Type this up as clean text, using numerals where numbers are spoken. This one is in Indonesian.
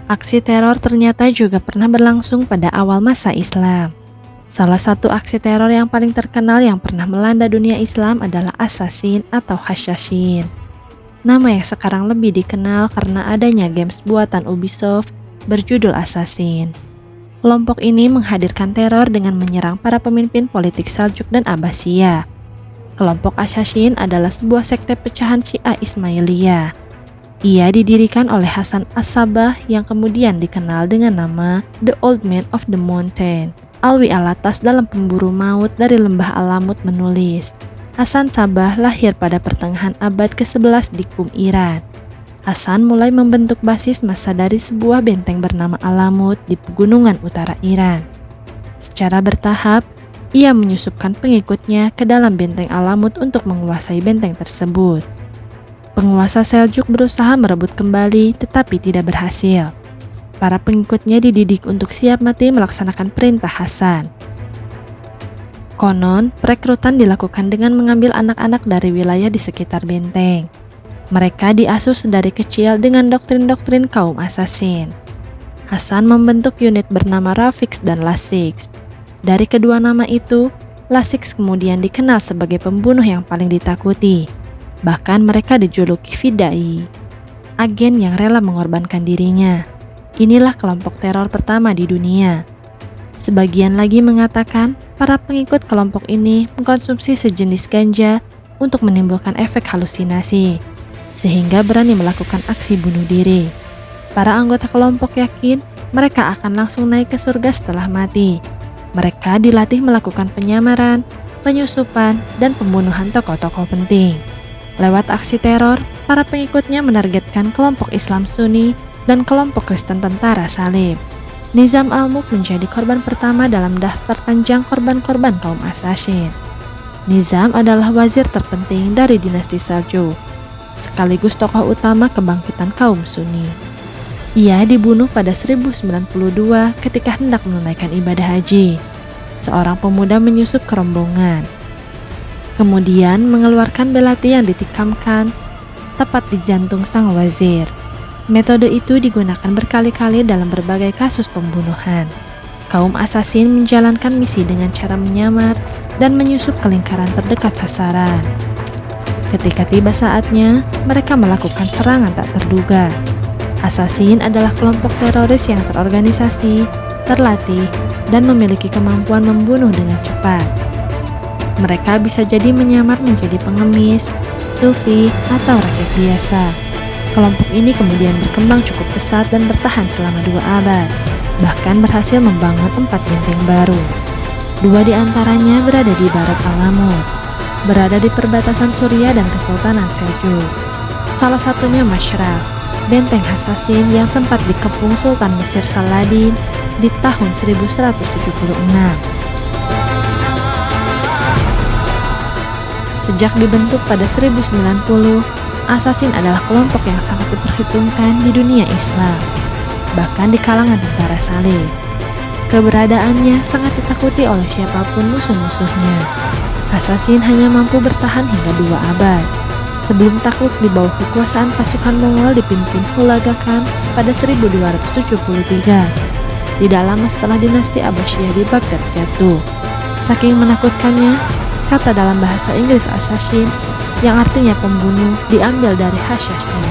Aksi teror ternyata juga pernah berlangsung pada awal masa Islam. Salah satu aksi teror yang paling terkenal yang pernah melanda dunia Islam adalah Assassin atau Hasyashin. Nama yang sekarang lebih dikenal karena adanya games buatan Ubisoft berjudul Assassin. Kelompok ini menghadirkan teror dengan menyerang para pemimpin politik Saljuk dan Abbasiyah. Kelompok Assassin adalah sebuah sekte pecahan Syiah Ismailiyah. Ia didirikan oleh Hasan As-Sabbah yang kemudian dikenal dengan nama The Old Man of the Mountain. Alwi Alatas dalam Pemburu Maut dari Lembah Alamut menulis, Hasan Sabbah lahir pada pertengahan abad ke-11 di Qum, Iran. Hasan mulai membentuk basis massa dari sebuah benteng bernama Alamut di pegunungan utara Iran. Secara bertahap, ia menyusupkan pengikutnya ke dalam benteng Alamut untuk menguasai benteng tersebut. Penguasa Seljuk berusaha merebut kembali tetapi tidak berhasil. Para pengikutnya dididik untuk siap mati melaksanakan perintah Hasan. Konon, perekrutan dilakukan dengan mengambil anak-anak dari wilayah di sekitar benteng. Mereka diasuh sedari kecil dengan doktrin-doktrin kaum Assassin. Hasan membentuk unit bernama Rafiq dan Lasix. Dari kedua nama itu, Lasix kemudian dikenal sebagai pembunuh yang paling ditakuti. Bahkan mereka dijuluki Fidai, agen yang rela mengorbankan dirinya. Inilah kelompok teror pertama di dunia. Sebagian lagi mengatakan para pengikut kelompok ini mengkonsumsi sejenis ganja untuk menimbulkan efek halusinasi, sehingga berani melakukan aksi bunuh diri. Para anggota kelompok yakin mereka akan langsung naik ke surga setelah mati. Mereka dilatih melakukan penyamaran, penyusupan, dan pembunuhan tokoh-tokoh penting. Lewat aksi teror, para pengikutnya menargetkan kelompok Islam Sunni dan kelompok Kristen tentara salib. Nizam al-Mulk menjadi korban pertama dalam daftar panjang korban-korban kaum Assassin. Nizam adalah wazir terpenting dari dinasti Seljuk, sekaligus tokoh utama kebangkitan kaum Sunni. Ia dibunuh pada 1092 ketika hendak menunaikan ibadah haji. Seorang pemuda menyusup ke rombongan, kemudian mengeluarkan belati yang ditikamkan tepat di jantung sang wazir. Metode itu digunakan berkali-kali dalam berbagai kasus pembunuhan. Kaum Assassin menjalankan misi dengan cara menyamar dan menyusup ke lingkaran terdekat sasaran. Ketika tiba saatnya, mereka melakukan serangan tak terduga. Assassin adalah kelompok teroris yang terorganisasi, terlatih, dan memiliki kemampuan membunuh dengan cepat. Mereka bisa jadi menyamar menjadi pengemis, sufi, atau rakyat biasa. Kelompok ini kemudian berkembang cukup pesat dan bertahan selama 2 abad, bahkan berhasil membangun 4 benteng baru. 2 di antaranya berada di barat Alamut, berada di perbatasan Suriah dan Kesultanan Seljuk. Salah satunya Mashraq, benteng Assassin yang sempat dikepung Sultan Mesir Saladin di tahun 1176. Sejak dibentuk pada 1090, Assassin adalah kelompok yang sangat diperhitungkan di dunia Islam, bahkan di kalangan tentara salib. Keberadaannya sangat ditakuti oleh siapapun musuh-musuhnya. Assassin hanya mampu bertahan hingga 2 abad, sebelum takluk di bawah kekuasaan pasukan Mongol dipimpin Hulagu Khan pada 1273. Tidak lama setelah dinasti Abbasiyah di Baghdad jatuh. Saking menakutkannya, kata dalam bahasa Inggris Assassin yang artinya pembunuh diambil dari Hasyashin.